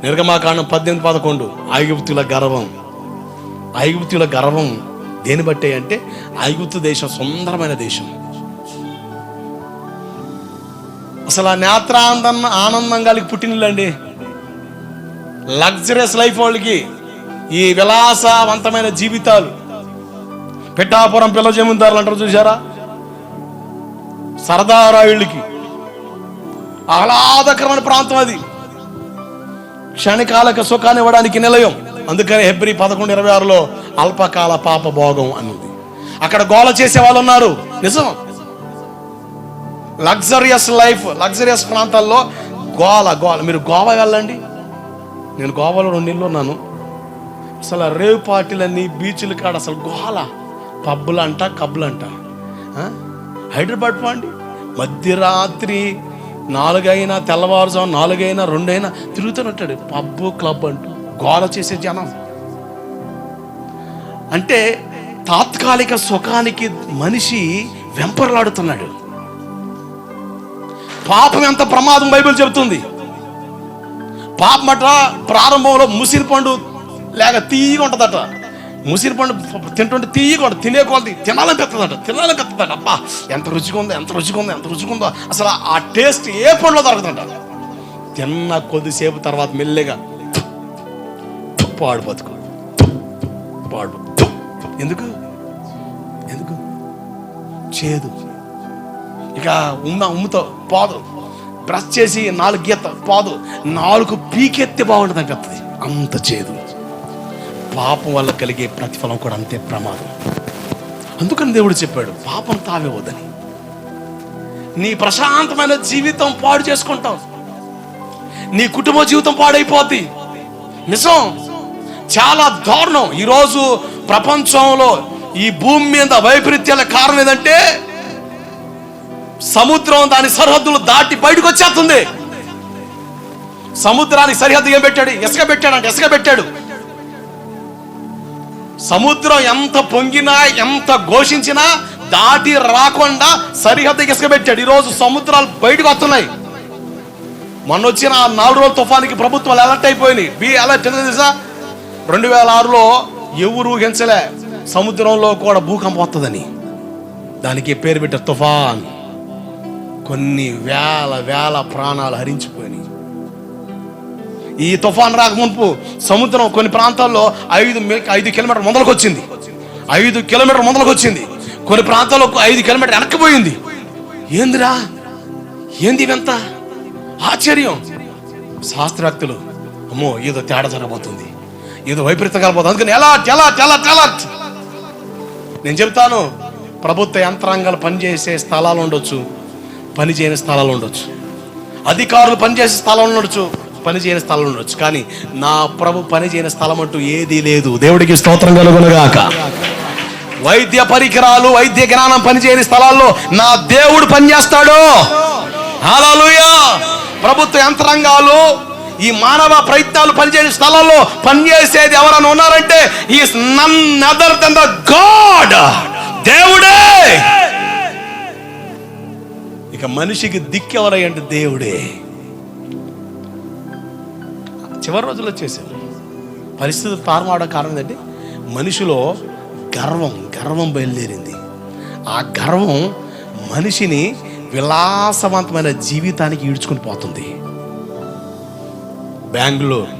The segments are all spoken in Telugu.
నిర్గమాకాండం 18:11 ఐగుప్తుల గర్వం దేని బట్టే అంటే ఐగుప్తు దేశం సుందరమైన దేశం. అసలు ఆ ఆనందం కలిగి పుట్టినలండి. లగ్జరియస్ లైఫ్ వాళ్ళకి, ఈ విలాసవంతమైన జీవితాలు. పిఠాపురం పిల్ల జమీందారులు అంటారు చూసారా, సరదారాయుళ్ళకి ఆహ్లాదకరమైన ప్రాంతం అది. క్షణికాలక సుఖాన్ని ఇవ్వడానికి నిలయం. అందుకని హెబ్రీ 11:26 అల్పకాల పాప భోగం అన్నది. అక్కడ గోల చేసే వాళ్ళు ఉన్నారు, నిజం. లగ్జరియస్ లైఫ్, లగ్జరియస్ ప్రాంతాల్లో గోల. మీరు గోవా వెళ్ళండి. నేను గోవాలో 2 నెలలు ఉన్నాను. అసలు రేవ్ పార్టీలన్నీ, బీచ్లు కాడ అసలు గోల, పబ్బులంట, కబ్బులంట. హైదరాబాద్ పోండి, మధ్యరాత్రి 4 అయినా, తెల్లవారుజాము 4 అయినా 2 అయినా తిరుగుతూనే పబ్బు, క్లబ్ అంటూ గోల చేసే జనం. అంటే తాత్కాలిక సుఖానికి మనిషి వెంపర్లాడుతున్నాడు. పాపం ఎంత ప్రమాదం బైబిల్ చెబుతుంది. పాపమట ప్రారంభంలో ముసిరి పండు లేక తీయగా ఉంటుందట. ముసిరి పండు తింటుంటే తీయగా ఉంటుంది, తినే కొలది తినాలనిపిస్తుందట. అబ్బా ఎంత రుచిగా ఉందో. అసలు ఆ టేస్ట్ ఏ పండులో దొరుకుతుంట. తిన్న కొద్దిసేపు తర్వాత మెల్లగా పాడు బతుకు. ఎందుకు చేదు. ఇక ఉమ్ముతో పోదు, బ్రష్ చేసి 4 గీత పోదు, 4 పీకెత్తి బాగుంటుంది అనిపిస్తుంది, అంత చేదు. పాపం వల్ల కలిగే ప్రతిఫలం కూడా అంతే ప్రమాదం. అందుకని దేవుడు చెప్పాడు, పాపం తావేవద్దని. నీ ప్రశాంతమైన జీవితం పాడు చేసుకుంటావు, నీ కుటుంబ జీవితం పాడైపోద్ది. నిజం, చాలా దారుణం. ఈరోజు ప్రపంచంలో ఈ భూమి మీద వైపరీత్యాల కారణం ఏదంటే సముద్రం దాని సరిహద్దులు దాటి బయటకు వచ్చేస్తుంది. సముద్రానికి సరిహద్దు ఏం పెట్టాడు? ఇసుక పెట్టాడు. సముద్రం ఎంత పొంగినా, ఎంత ఘోషించినా దాటి రాకుండా సరిహద్దు ఇసుక పెట్టాడు. ఈరోజు సముద్రాలు బయటకు వస్తున్నాయి. మొన్న వచ్చిన 4 రోజుల తుఫానికి ప్రభుత్వాలు అలర్ట్ అయిపోయినాయి. బి అలర్ట్ ఎందుకు తెలుసా? 2006లో ఎవరు ఊహించలే సముద్రంలో కూడా భూకంపం వస్తుందని. దానికి పేరు పెట్టారు తుఫాన్. కొన్ని వేల ప్రాణాలు హరించిపోయినాయి. ఈ తుఫాన్ రాకముందు సముద్రం కొన్ని ప్రాంతాల్లో 5 కిలోమీటర్ ముందరకు వచ్చింది. 5 కిలోమీటర్ ముందరకు వచ్చింది. కొన్ని ప్రాంతాల్లో 5 కిలోమీటర్ వెనక్కిపోయింది. ఏంది ఇవంతా? ఆశ్చర్యం. శాస్త్రవేత్తలు అమ్మో ఏదో తేడా జరగబోతుంది, ఏదో వైపరీతం కలబోతుంది, అందుకని ఎలా నేను చెప్తాను. ప్రభుత్వ యంత్రాంగాలు పనిచేసే స్థలాలు ఉండొచ్చు, పని చేయని స్థలాలు ఉండొచ్చు. అధికారులు పనిచేసే స్థలాలు ఉండొచ్చు, పని చేయని స్థలం ఉండొచ్చు. కానీ నా ప్రభు పని చేయని స్థలం అంటూ ఏదీ లేదు. దేవుడికి స్తోత్రం కలుగునుగాక. వైద్య పరికరాలు, వైద్య జ్ఞానం పనిచేయని స్థలాల్లో నా దేవుడు పనిచేస్తాడు. హల్లెలూయా. ప్రభుత్వ యంత్రాంగాలు, ఈ మానవ ప్రయత్నాలు పనిచేసే స్థలాల్లో పనిచేసేది ఎవరైనా ఉన్నారంటే is none other than the God, దేవుడే. ఇక మనిషికి దిక్కు ఎవరై అంటే దేవుడే. చివరి రోజుల్లో చేశారు పరిస్థితులు తారుమారడం కారణం ఏంటంటే మనిషిలో గర్వం బయలుదేరింది. ఆ గర్వం మనిషిని విలాసవంతమైన జీవితానికి ఈడ్చుకుని పోతుంది. బెంగళూరు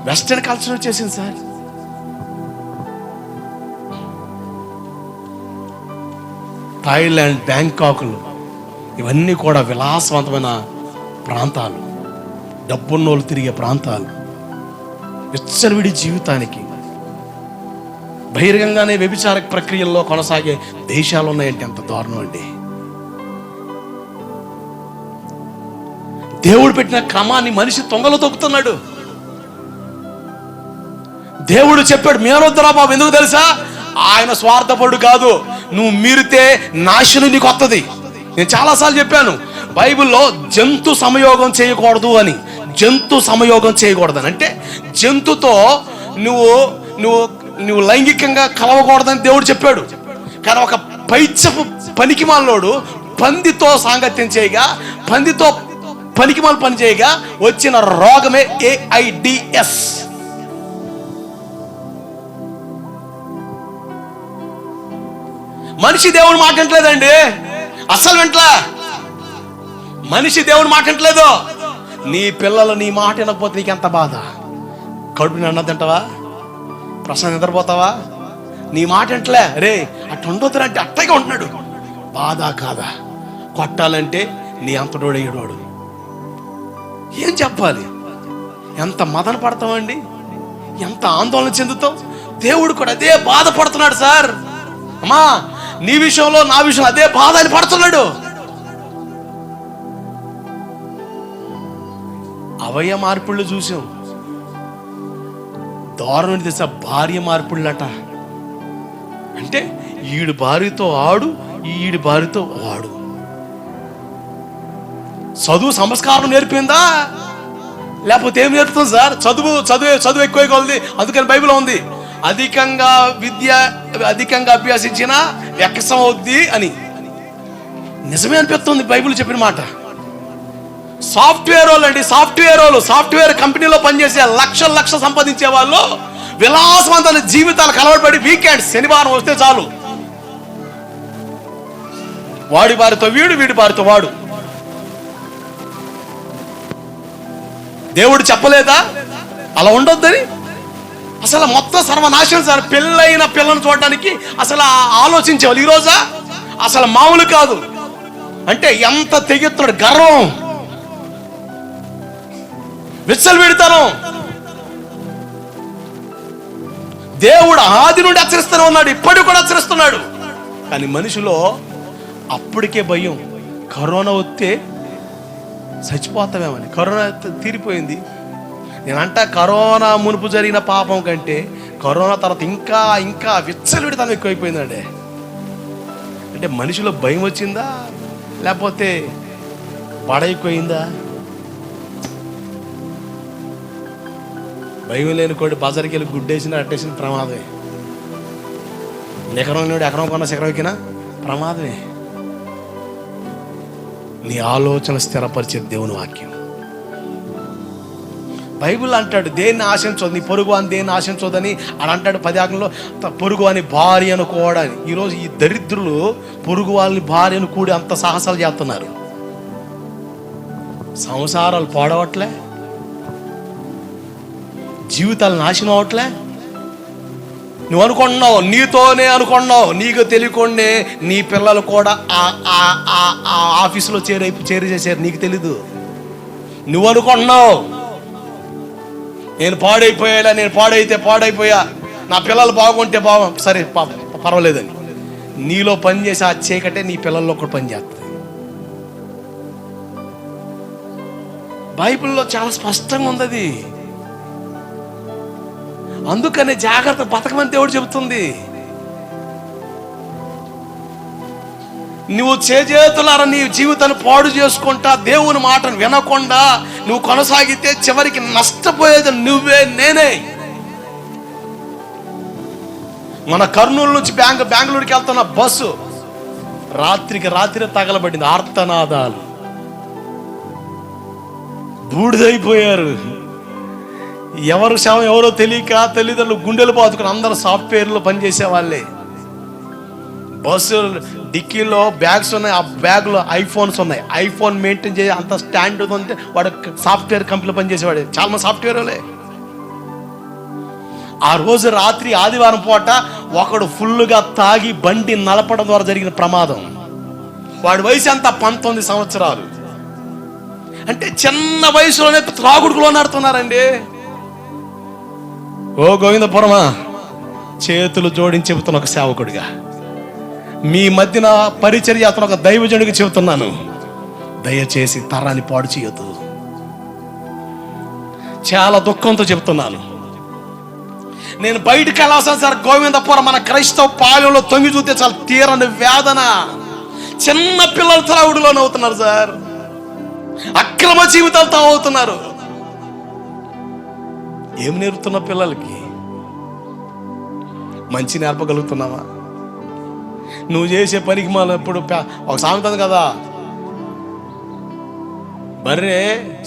వెస్టర్న్ కల్చర్ వచ్చేసింది సార్. థాయిలాండ్, బ్యాంకాక్లు, ఇవన్నీ కూడా విలాసవంతమైన ప్రాంతాలు, డబ్బున్నోళ్ళు తిరిగే ప్రాంతాలు. విచ్చలవిడి జీవితానికి బహిరంగానే వ్యభిచార ప్రక్రియల్లో కొనసాగే దేశాలు ఉన్నాయంటే ఎంత దారుణం అండి. దేవుడు పెట్టిన క్రమాన్ని మనిషి తొంగలో తొక్కుతున్నాడు. దేవుడు చెప్పాడు మీరొద్దురా బాబు. ఎందుకు తెలుసా? ఆయన స్వార్థపరుడు కాదు. నువ్వు మీరితే నాశనం నీకు వస్తుంది. నేను చాలాసార్లు చెప్పాను బైబిల్లో జంతు సంయోగం చేయకూడదు అని. జంతు సంయోగం చేయకూడదని అంటే జంతుతో నువ్వు లైంగికంగా కలవకూడదని దేవుడు చెప్పాడు. కానీ ఒక పైచపు పనికిమాలోడు పందితో సాంగత్యం చేయగా పందితో పనికిమాల పని చేయగా వచ్చిన రోగమే AIDS. మనిషి దేవుని మాట వింటలేదండి, అస్సలు వింటలా. మనిషి దేవుని మాట వింటలేదు. నీ పిల్లలు నీ మాట వినకపోతే నీకు ఎంత బాధ. కడుపు నిండా తింటావా, ప్రశాంతంగా నిద్రపోతావా? నీ మాట వింటలే, రే అట్లా ఉండొద్దు అంటే అట్టగా ఉంటున్నాడు. బాధ కాదా? కొట్టాలంటే నీ అంతడోడేయడోడు. ఏం చెప్పాలి? ఎంత మదన పడతామండి, ఎంత ఆందోళన చెందుతాం. దేవుడు కూడా అదే బాధపడుతున్నాడు. సార్ అమ్మా, నీ విషయంలో నా విషయంలో అదే బాధ అని పడుతున్నాడు. అవయ మార్పుళ్ళు చూసాం, దారుణం తెసా భార్య మార్పుళ్ళట. అంటే ఈడు భార్యతో ఆడు, ఈడి భార్యతో వాడు. చదువు సంస్కారం నేర్పిందా, లేకపోతే ఏం నేర్పుతుంది సార్? చదువు ఎక్కువ ఉంది, అందుకని బైబిల్ ఉంది, అధికంగా అభ్యసించిన వ్యక్తం అవుద్ది అని. నిజమే అనిపిస్తుంది బైబిల్ చెప్పిన మాట. సాఫ్ట్వేర్ వాళ్ళు అండి, సాఫ్ట్వేర్ కంపెనీలో పనిచేసే లక్షలు సంపాదించే వాళ్ళు విలాసవంతమైన జీవితాలు కలవబడి వీకెండ్ శనివారం వస్తే చాలు, వాడి భార్యతో వీడు, వీడి భార్యతో వాడు. దేవుడు చెప్పలేదా అలా ఉండొద్దని? అసలు మొత్తం సర్వనాశనం సార్. పెళ్ళైన పిల్లను చూడడానికి అసలు ఆలోచించేవాళ్ళు ఈరోజా అసలు మామూలు కాదు. అంటే ఎంత తెగెత్తున్నాడు, గర్వం, విచ్చలు పెడతాను. దేవుడు ఆది నుండి హెచ్చరిస్తూనే ఉన్నాడు, ఇప్పటికి కూడా హెచ్చరిస్తున్నాడు. కానీ మనిషిలో అప్పటికే భయం. కరోనా వస్తే చచ్చిపోతామేమని. కరోనా తీరిపోయింది. నేనంట కరోనా మునుపు జరిగిన పాపం కంటే కరోనా తర్వాత ఇంకా విచ్చలవిడితనం ఎక్కువైపోయిందండి. అంటే మనిషిలో భయం వచ్చిందా, లేకపోతే పడైపోయిందా? భయం లేని కోడి బజార్కి వెళ్ళి గుడ్డేసిన అట్టేసిన ప్రమాదమే. ఎకరం కొన్న శిఖరం ఎక్కినా ప్రమాదమే. నీ ఆలోచన స్థిరపరిచే దేవుని వాక్యం. బైబిల్ అంటాడు దేన్ని ఆశించదు, నీ పొరుగు అని దేన్ని ఆశించొద్దని అని అంటాడు. 10 ఆజ్ఞల్లో పొరుగు అని భార్య అనుకోవడాని. ఈరోజు ఈ దరిద్రులు పొరుగు వాళ్ళని భార్యను కూడి అంత సాహసాలు చేస్తున్నారు. సంసారాలు పాడవట్లే, జీవితాలు నాశనం అవట్లే. నువ్వు అనుకున్నావు, నీతోనే అనుకున్నావు, నీకు తెలియకుండే నీ పిల్లలు కూడా ఆ ఆఫీసులో చేశారు, నీకు తెలీదు. నువ్వు అనుకున్నావు నేను పాడైపోయా, నా పిల్లలు బాగుంటే సరే పర్వాలేదని. నీలో పనిచేసి ఆ చీకటే నీ పిల్లల్లో కూడా పనిచేస్తుంది. బైబిల్లో చాలా స్పష్టంగా ఉంది అది. అందుకనే జాగ్రత్త బతకమని దేవుడు చెబుతుంది. నువ్వు చేతులారా నీ జీవితాన్ని పాడు చేసుకుంటా, దేవుని మాటను వినకుండా నువ్వు కొనసాగితే చివరికి నష్టపోయేది నువ్వే, నేనే. మన కర్నూలు నుంచి బెంగళూరుకి వెళ్తున్న బస్సు రాత్రి తగలబడింది. ఆర్తనాదాలు, బూడిదైపోయారు. ఎవరు శవం ఎవరో తెలియక తల్లిదండ్రులు గుండెలు బాదుకుని అందరూ సాఫ్ట్వేర్లో పనిచేసే వాళ్ళే. బస్సు డిక్కీలో బ్యాగ్స్ ఉన్నాయి, ఆ బ్యాగ్లో ఐఫోన్స్ ఉన్నాయి. ఐఫోన్ మెయింటైన్ చేసి అంత స్టాండ్ ఉంటే వాడు సాఫ్ట్వేర్ కంపెనీలో పనిచేసేవాడు. చాలా మంది సాఫ్ట్వేర్ వాళ్ళే. ఆ రోజు రాత్రి ఆదివారం పూట ఒకడు ఫుల్గా తాగి బండి నలపడం ద్వారా జరిగిన ప్రమాదం. వాడి వయసు అంతా 19 సంవత్సరాలు. అంటే చిన్న వయసులోనే త్రాగుడుకు లోనాడుతున్నారండి. ఓ గోవిందపురమా, చేతులు జోడించి చెబుతున్న ఒక సేవకుడిగా, మీ మధ్యన పరిచర్య అతను ఒక దైవజనుడికి చెబుతున్నాను, దయచేసి తరాన్ని పాడు చేయొద్దు. చాలా దుఃఖంతో చెబుతున్నాను. నేను బయటకు వెళ్ళాల్సిన సార్ గోవిందపురం మన క్రైస్తవ పాలెంలో తొంగి చూస్తే చాలా తీరని వేదన. చిన్న పిల్లలు త్రాగుడులోనే అవుతున్నారు సార్, అక్రమ జీవితాలతో అవుతున్నారు. ఏం నేర్పుతున్న పిల్లలకి? మంచి నేర్పగలుగుతున్నావా? నువ్వు చేసే పనికి మనం ఎప్పుడు ఒక సామెత కదా, బర్రె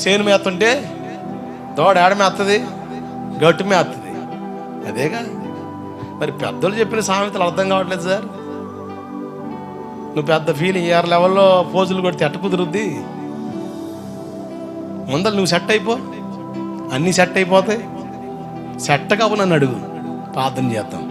చేను మేస్తుంటే దోడ ఏడ మేస్తుంది, గట్టు మేస్తుంది. అదేగా మరి పెద్దలు చెప్పిన సామెతలు అర్థం కావట్లేదు సార్. నువ్వు పెద్ద ఫీలింగ్ ఇయర్ లెవెల్లో పోజులు కొడితే ఎట్ట కుదురుద్ది? ముందర నువ్వు సెట్ అయిపో, అన్నీ సెట్ అయిపోతాయి. సెట్ కావు నన్ను అడుగు, ప్రార్థన చేద్దాం.